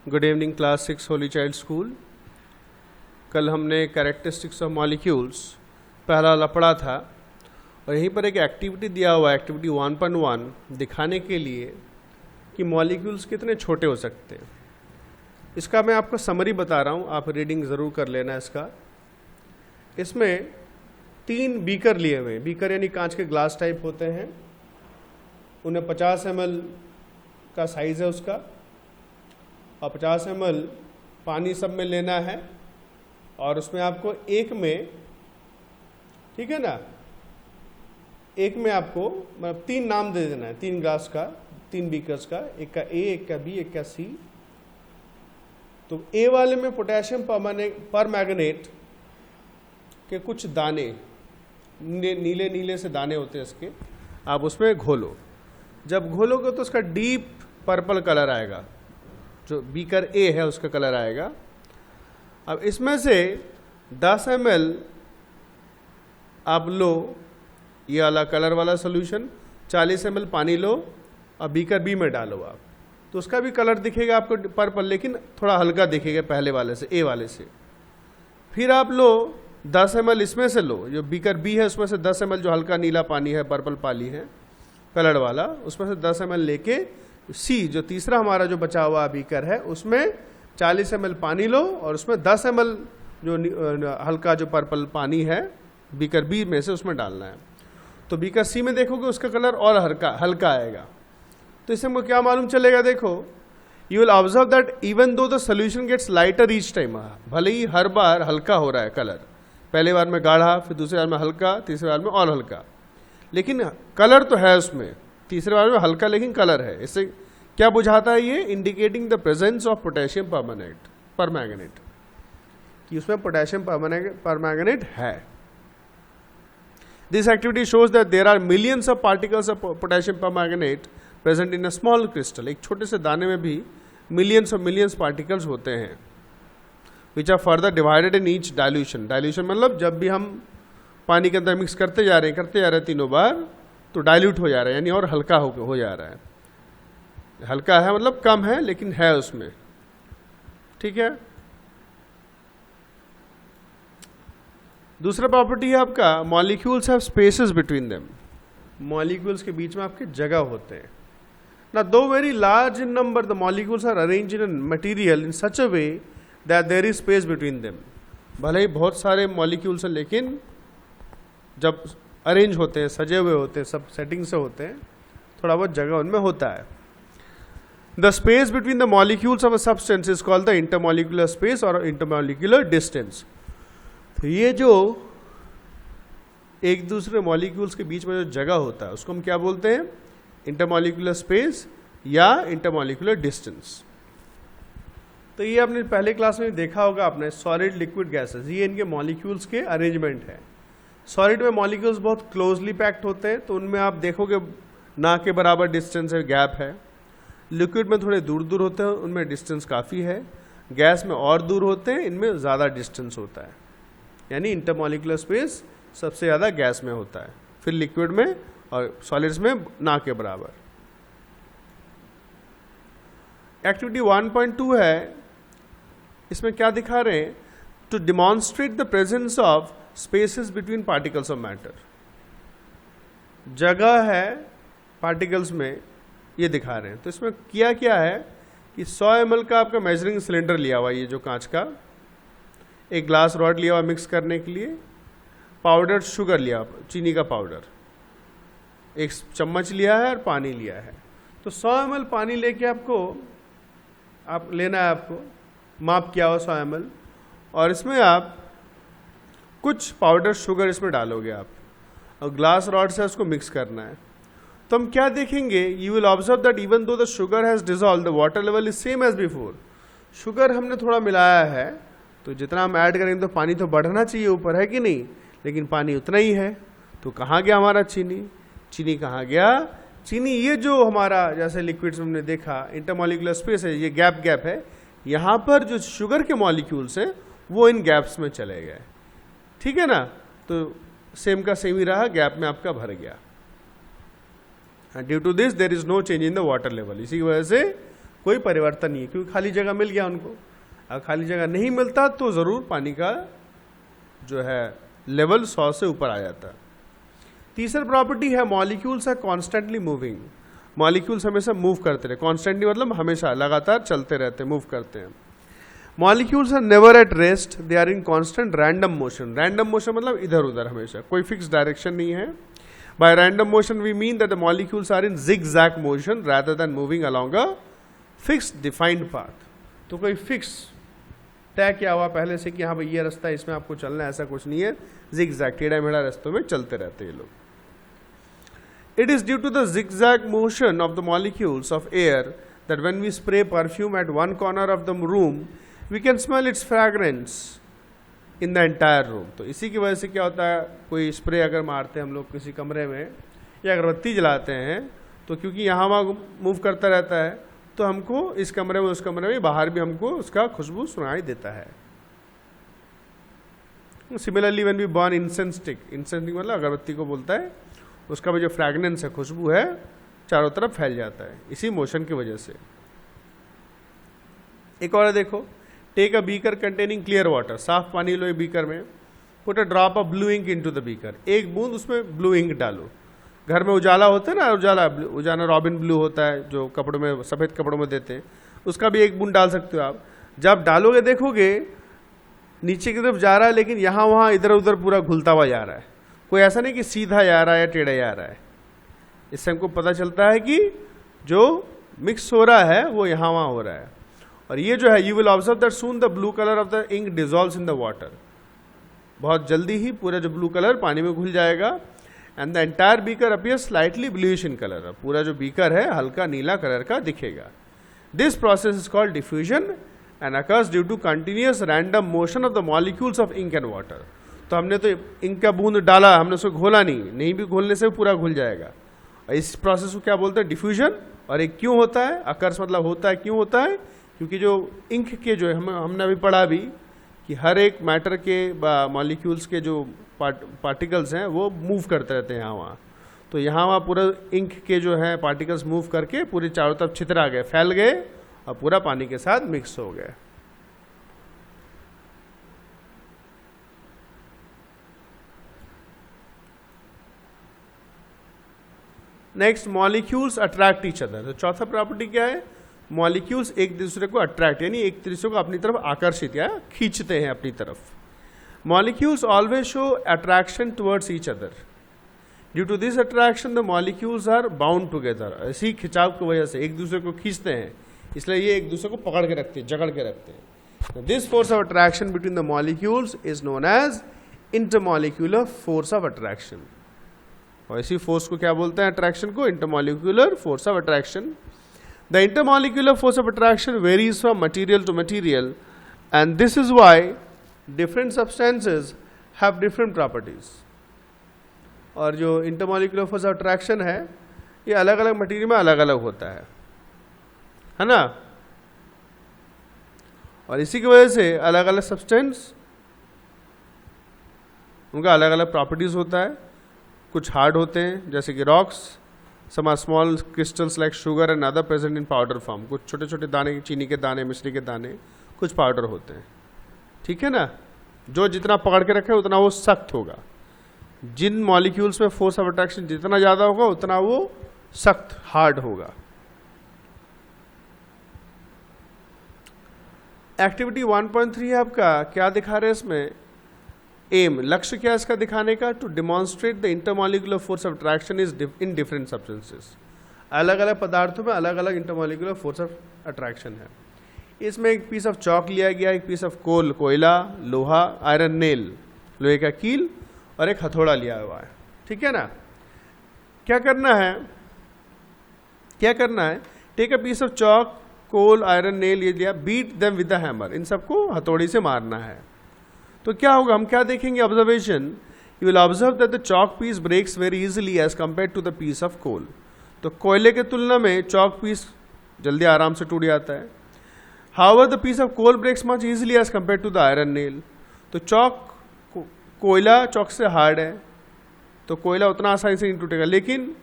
Good evening class 6 Holi child school. कल हमने characteristics of molecules पहला वाला पढ़ा था और यहीं पर एक एक्टिविटी दिया हुआ है, एक्टिविटी 1.1, दिखाने के लिए कि मॉलिक्यूल्स कितने छोटे हो सकते हैं। इसका मैं आपको समरी बता रहा हूँ, आप रीडिंग ज़रूर कर लेना इसका। इसमें 3 बीकर लिए हुए हैं। बीकर यानी कांच के ग्लास टाइप होते हैं, उन्हें 50 ml का साइज़ है उसका, और 50 ml पानी सब में लेना है और उसमें आपको एक में, ठीक है ना, एक में आपको मतलब 3 नाम दे देना है, 3 ग्लास का, 3 बीकर्स का, एक का ए, एक का बी, एक का सी। तो ए वाले में पोटेशियम परमैंगनेट के कुछ दाने, नीले नीले से दाने होते हैं इसके, आप उसमें घोलो। जब घोलोगे तो उसका डीप पर्पल कलर आएगा, जो बीकर ए है उसका कलर आएगा। अब इसमें से 10 ml आप लो ये वाला कलर वाला सोल्यूशन, 40 ml पानी लो और बीकर बी में डालो आप, तो उसका भी कलर दिखेगा आपको पर्पल, लेकिन थोड़ा हल्का दिखेगा पहले वाले से, ए वाले से। फिर आप लो 10 ml इसमें से लो, जो बीकर बी है उसमें से 10 ml जो हल्का नीला पानी है, पर्पल पानी है कलर वाला, उसमें से 10 ml लेके सी, जो तीसरा हमारा जो बचा हुआ बीकर है, उसमें 40 ml पानी लो और उसमें 10 ml जो हल्का जो पर्पल पानी है बीकर बी में से उसमें डालना है। तो बीकर सी में देखोगे उसका कलर और हल्का आएगा। तो इससे हमको क्या मालूम चलेगा, देखो, you will observe that even though the solution gets lighter each time, भले ही हर बार हल्का हो रहा है कलर, पहले बार में गाढ़ा, फिर दूसरे बार में हल्का, तीसरे बार में और हल्का, लेकिन कलर तो है उसमें, तीसरे बार में हल्का लेकिन कलर है। इससे क्या बुझाता है ये? Indicating the presence of potassium permanganate, कि उसमें पोटेशियम परमैंगनेट है। This activity shows that there are millions of particles of potassium permanganate present in a small crystal. एक छोटे से दाने में भी मिलियंस ऑफ मिलियंस पार्टिकल्स होते हैं, which are further divided in each dilution. Dilution मतलब जब भी हम पानी के अंदर मिक्स करते जा रहे हैं तीनों बार, तो डाइल्यूट हो जा रहा है, यानी और हल्का हो जा रहा है। हल्का है मतलब कम है लेकिन है उसमें, ठीक है। दूसरा प्रॉपर्टी है आपका, molecules have spaces between them. Molecules के बीच में आपके जगह होते हैं ना। Though very large in number the molecules are arranged in material in such a way that there is space between them. भले ही बहुत सारे मॉलिक्यूल्स हैं, लेकिन जब अरेंज होते हैं, सजे हुए होते हैं, सब सेटिंग से होते हैं, थोड़ा बहुत जगह उनमें होता है। The space between the molecules of a substance is called the intermolecular space और इंटरमॉलिक्यूलर डिस्टेंस। तो ये जो एक दूसरे मॉलिक्यूल्स के बीच में जो जगह होता है उसको हम क्या बोलते हैं? इंटरमॉलिक्यूलर स्पेस या इंटरमॉलिक्यूलर डिस्टेंस। तो ये आपने पहले क्लास में देखा होगा आपने, सॉलिड, लिक्विड, गैसेस, ये इनके मॉलिक्यूल्स के अरेंजमेंट है। सॉलिड में मॉलिक्यूल्स बहुत क्लोजली पैक्ड होते हैं, तो उनमें आप देखोगे ना के बराबर डिस्टेंस है, गैप है। लिक्विड में थोड़े दूर दूर होते हैं, उनमें डिस्टेंस काफ़ी है। गैस में और दूर होते हैं, इनमें ज़्यादा डिस्टेंस होता है। यानी इंटरमॉलिक्यूलर स्पेस सबसे ज़्यादा गैस में होता है, फिर लिक्विड में और सॉलिड्स में ना के बराबर। एक्टिविटी 1.2 है, इसमें क्या दिखा रहे हैं? To demonstrate the presence of spaces between particles of matter. जगह है पार्टिकल्स में, ये दिखा रहे हैं। तो इसमें किया क्या है कि 100 ml का आपका मेजरिंग सिलेंडर लिया हुआ, ये जो कांच का, एक ग्लास रॉड लिया हुआ मिक्स करने के लिए, पाउडर शुगर लिया, चीनी का पाउडर, एक चम्मच लिया है और पानी लिया है। तो 100 ml पानी लेके आप लेना है, आपको माप किया हुआ 100 ml, और इसमें आप कुछ पाउडर शुगर इसमें डालोगे आप, और ग्लास रॉड से उसको मिक्स करना है। तो हम क्या देखेंगे? You will observe that even though the sugar has dissolve the water level is same as before. Sugar हमने थोड़ा मिलाया है, तो जितना हम ऐड करेंगे तो पानी तो बढ़ना चाहिए ऊपर, है कि नहीं? लेकिन पानी उतना ही है। तो कहाँ गया हमारा चीनी? चीनी कहाँ गया? चीनी ये जो हमारा जैसे लिक्विड्स हमने देखा, इंटरमॉलिक्यूलर स्पेस है, ये गैप है, यहाँ पर जो शुगर के मॉलिक्यूल्स हैं वो इन गैप्स में चले गए, ठीक है ना। तो सेम का सेम ही रहा, गैप में आपका भर गया। Due to this there is no change in the water level. इसी की वजह से कोई परिवर्तन नहीं है, क्योंकि खाली जगह मिल गया उनको। अगर खाली जगह नहीं मिलता तो ज़रूर पानी का जो है लेवल 100 से ऊपर आ जाता। तीसरी प्रॉपर्टी है molecules are constantly moving. Molecules हमेशा मूव करते रहे, कॉन्स्टेंटली मतलब हमेशा लगातार चलते रहते, मूव करते हैं। Molecules are never at rest, they are in constant random motion. Random motion मतलब इधर उधर, हमेशा कोई फिक्स डायरेक्शन नहीं है। By random motion we mean that the molecules are in zigzag motion rather than moving along a fixed defined path. तो कोई fix तय किया हुआ पहले से कि हाँ भाई ये रास्ता है, इसमें आपको चलना है, ऐसा कुछ नहीं है। जिगजैग टेढ़ा मेढ़ा रास्तों में चलते रहते हैं ये लोग। It is due to the zigzag motion of the molecules of air that when we spray perfume at one corner of the room, we can smell its fragrance in the entire room. तो इसी की वजह से क्या होता है, कोई spray अगर मारते हैं हम लोग किसी कमरे में या अगरबत्ती जलाते हैं, तो क्योंकि यहाँ वहाँ मूव करता रहता है तो हमको इस कमरे में उस कमरे में बाहर भी हमको उसका खुशबू सुनाई देता है। Similarly when we burn incense stick, incense stick मतलब अगरबत्ती को बोलता है, उसका भी जो फ्रैग्रेंस है, खुशबू है, चारों तरफ फैल जाता है इसी मोशन की वजह से। एक और देखो, take a beaker containing clear water, साफ पानी लो बीकर में, put a drop of blue ink into the beaker, एक बूंद उसमें ब्लू इंक डालो। घर में उजाला होता है ना, उजाला रॉबिन ब्लू होता है जो कपड़ों में, सफ़ेद कपड़ों में देते हैं, उसका भी एक बूंद डाल सकते हो आप। जब डालोगे देखोगे नीचे की तरफ जा रहा है, लेकिन यहाँ वहाँ इधर उधर पूरा घुलता हुआ जा रहा है, कोई ऐसा नहीं कि सीधा जा रहा है या टेढ़ा जा रहा है। इससे हमको पता चलता है कि जो मिक्स हो रहा है वो यहाँ वहाँ हो रहा है। और ये जो है, you will observe that soon the blue colour of the ink dissolves in the water, बहुत जल्दी ही पूरा जो ब्लू कलर पानी में घुल जाएगा। And the entire beaker appears slightly bluish in colour, पूरा जो बीकर है हल्का नीला कलर का दिखेगा। This process is called diffusion and occurs due to continuous random motion of the molecules of ink and water. तो हमने तो इंक का बूंद डाला, हमने उसको घोला नहीं भी घोलने से पूरा घुल जाएगा। इस प्रोसेस को क्या बोलते हैं, डिफ्यूजन। और एक क्यों होता है, अकर्स मतलब होता है, क्यों होता है, क्योंकि जो इंक के जो हमने अभी पढ़ा भी कि हर एक मैटर के मॉलिक्यूल्स के जो पार्टिकल्स हैं वो मूव करते रहते हैं यहाँ वहाँ। तो यहाँ वहाँ पूरा इंक के जो है पार्टिकल्स मूव करके पूरे चारों तरफ छितरा गए, फैल गए और पूरा पानी के साथ मिक्स हो गए। Next, molecules attract each other. तो चौथा प्रॉपर्टी क्या है, मॉलिक्यूल्स एक दूसरे को अट्रैक्ट यानी एक दूसरे को अपनी तरफ आकर्षित या खींचते हैं अपनी तरफ। Molecules always show attraction towards each other. Due to this attraction the molecules are bound together. इसी खिंचाव की वजह से एक दूसरे को खींचते हैं, इसलिए ये एक दूसरे को पकड़ के रखते हैं, जकड़ के रखते हैं। This force of attraction between the molecules is known as intermolecular force of attraction. और इसी फोर्स को क्या बोलते हैं, अट्रैक्शन को, intermolecular force of attraction. The intermolecular force of attraction varies from material to material and this is why different substances have different properties. और जो intermolecular force of attraction है ये अलग अलग मटीरियल में अलग अलग होता है ना। और इसी की वजह से अलग अलग सब्सटेंस उनका अलग अलग प्रॉपर्टीज होता है। कुछ हार्ड होते हैं जैसे कि rocks, some are small crystals like sugar and other present in powder form. कुछ छोटे छोटे दाने, चीनी के दाने, मिश्री के दाने, कुछ पाउडर होते हैं, ठीक है ना। जो जितना पकड़ के रखे उतना वो सख्त होगा। जिन मॉलिक्यूल्स में फोर्स ऑफ अट्रैक्शन जितना ज़्यादा होगा उतना वो सख्त, हार्ड होगा। एक्टिविटी 1.3 है आपका, क्या दिखा रहे हैं इसमें, एम, लक्ष्य क्या है इसका दिखाने का, to demonstrate the intermolecular force of attraction is in different substances. अलग अलग पदार्थों में अलग अलग इंटरमॉलिक्यूलर फोर्स ऑफ अट्रैक्शन है। इसमें एक पीस ऑफ चॉक लिया गया, एक पीस ऑफ कोल, कोयला, लोहा, आयरन नेल, लोहे का कील, और एक हथौड़ा लिया हुआ है, ठीक है ना। क्या करना है, क्या करना है, take a piece of chalk, coal, iron nail ये लिया, beat them with the hammer, इन सबको हथौड़ी से मारना है। तो क्या होगा, हम क्या देखेंगे, observation, you will observe that the chalk piece breaks very easily as compare to the piece of coal. तो कोयले के तुलना में चॉक पीस जल्दी आराम से टूट जाता है। However the piece of coal breaks much easily as compare to the iron nail. तो कोयला चॉक से हार्ड है, तो कोयला उतना आसानी से नहीं टूटेगा, लेकिन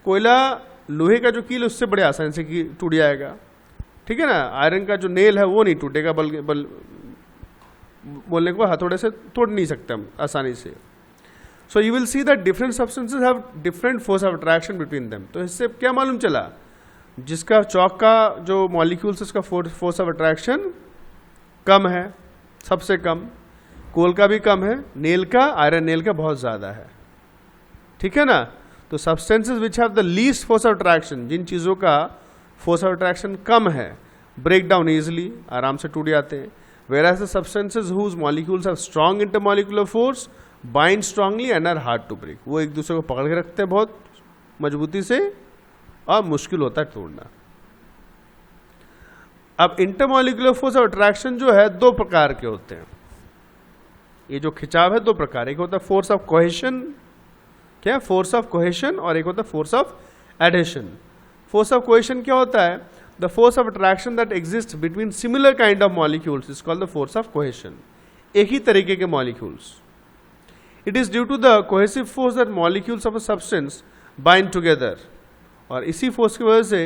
कोयला लोहे का जो कील उससे बड़े आसानी से टूट जाएगा, ठीक है ना, आयरन का जो नेल है वो नहीं टूटेगा, बल्कि बोलने को हथौड़े से तोड़ नहीं सकते हम आसानी से। So you will see that different substances have different force of attraction between them. तो इससे क्या मालूम चला, जिसका चौक का जो मॉलिक्यूल्स उसका फोर्स ऑफ अट्रैक्शन कम है, सबसे कम, कोल का भी कम है, नेल का, आयरन नेल का बहुत ज़्यादा है, ठीक है ना। तो substances which have the least force of attraction, जिन चीज़ों का फोर्स ऑफ अट्रैक्शन कम है, ब्रेक डाउन ईजिली, आराम से टूट जाते हैं। whereas the substances whose molecules have strong intermolecular force bind strongly and are hard to break, वो एक दूसरे को पकड़ के रखते हैं बहुत मजबूती से और मुश्किल होता है तोड़ना। अब इंटरमोलिकुलर फोर्स ऑफ अट्रैक्शन जो है दो प्रकार के होते हैं, ये जो खिंचाव है दो प्रकार, एक होता है फोर्स ऑफ कोहेशन, क्या फोर्स ऑफ कोहेशन, और एक होता है force of adhesion. Force of cohesion क्या होता है, the force of attraction that exists between similar kind of molecules is called the force of cohesion, एक ही तरीके के molecules. It is due to the cohesive force that molecules of a substance bind together, और इसी force की वजह से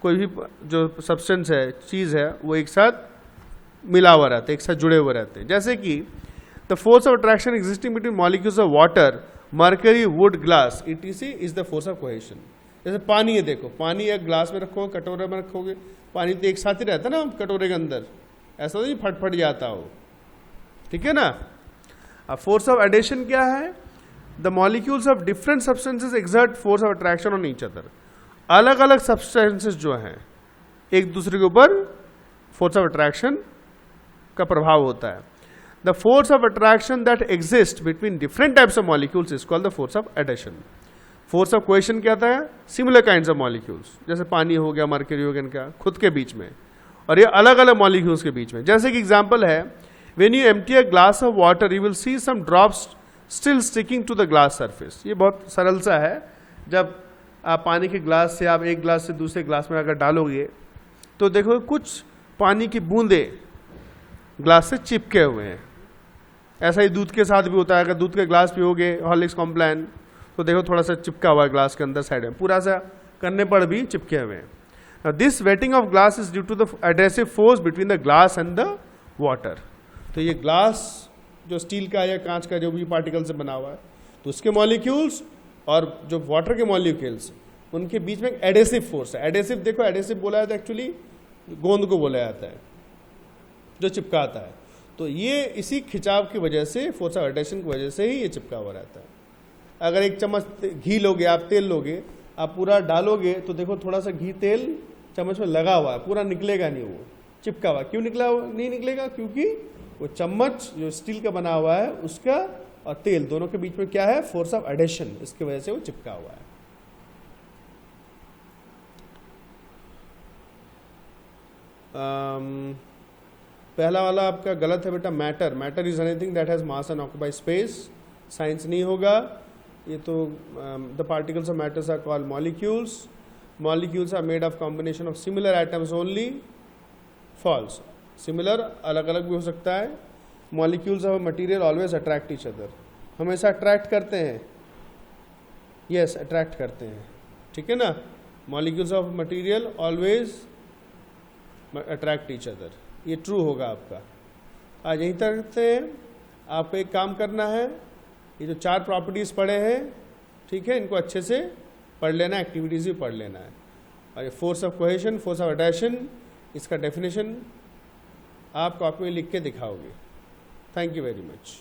कोई भी जो substance है, चीज़ है, वो एक साथ मिला हुआ रहता है, एक साथ जुड़े हुए रहते हैं। जैसे कि the force of attraction existing between molecules of water, mercury, wood, glass, etc. is the force of cohesion. जैसे पानी है, देखो पानी एक ग्लास में रखोगे, कटोरे में रखोगे, पानी तो एक साथ ही रहता है ना कटोरे के अंदर, ऐसा नहीं फट जाता हो, ठीक है ना। अब फोर्स ऑफ एडेशन क्या है, the molecules of different substances exert force of attraction on each other, अलग अलग सब्सटेंसेस जो हैं एक दूसरे के ऊपर फोर्स ऑफ अट्रैक्शन का प्रभाव होता है। The force of attraction that exist between different types of molecules is called the force of adhesion. Force of cohesion क्या था, सिमिलर काइंड्स ऑफ मॉलिक्यूल्स, जैसे पानी हो गया, मर्क्यूरी हो गया, इनका खुद के बीच में, और ये अलग अलग मॉलिक्यूल्स के बीच में। जैसे कि एग्जांपल है, when you empty a glass of water you will see some drops still sticking to the glass surface. ये बहुत सरल सा है, जब आप पानी के ग्लास से आप एक ग्लास से दूसरे ग्लास में अगर डालोगे तो देखो कुछ पानी की बूंदे ग्लास से चिपके हुए हैं। ऐसा ही दूध के साथ भी होता है, अगर दूध के ग्लास पियोगे हॉर्लिक्स कॉम्प्लान तो देखो थोड़ा सा चिपका हुआ है ग्लास के अंदर साइड में, पूरा सा करने पर भी चिपके हुए हैं। This wetting of glass is due to the adhesive force between the glass and the water. तो ये ग्लास जो स्टील का या कांच का जो भी पार्टिकल से बना हुआ है, तो उसके मॉलिक्यूल्स और जो वाटर के मॉलिक्यूल्स उनके बीच में एक एडेसिव फोर्स है। एडेसिव देखो, एडेसिव बोला जाता है एक्चुअली गोंद को बोला जाता है जो चिपकाता है। तो ये इसी खिंचाव की वजह से, फोर्स ऑफ एडेशन की वजह से ही ये चिपका हुआ रहता है। अगर एक चम्मच घी लोगे, आप तेल लोगे, आप पूरा डालोगे तो देखो थोड़ा सा घी तेल चम्मच में लगा हुआ है, पूरा निकलेगा नहीं, वो चिपका हुआ। क्यों नहीं निकलेगा, क्योंकि वो चम्मच जो स्टील का बना हुआ है उसका और तेल दोनों के बीच में क्या है, फोर्स ऑफ एडेशन, इसकी वजह से वो चिपका हुआ है। पहला वाला आपका गलत है बेटा, matter. Matter is anything that has mass and occupy space. Science नहीं होगा ये तो। The particles of matters are called molecules. Molecules are made of combination of similar atoms only. False. Similar अलग अलग भी हो सकता है। Molecules of material always attract each other, हमेशा अट्रैक्ट करते हैं, यस अट्रैक्ट करते हैं, ठीक है ना। Molecules of material always attract each other, ये ट्रू होगा आपका। आज यहीं तक रखते हैं। आपको एक काम करना है, ये जो 4 प्रॉपर्टीज़ पढ़े हैं, ठीक है, इनको अच्छे से पढ़ लेना, एक्टिविटीज़ भी पढ़ लेना है। और ये force of cohesion, force of adhesion, इसका डेफिनेशन आप कॉपी में लिख के दिखाओगे। Thank you very much.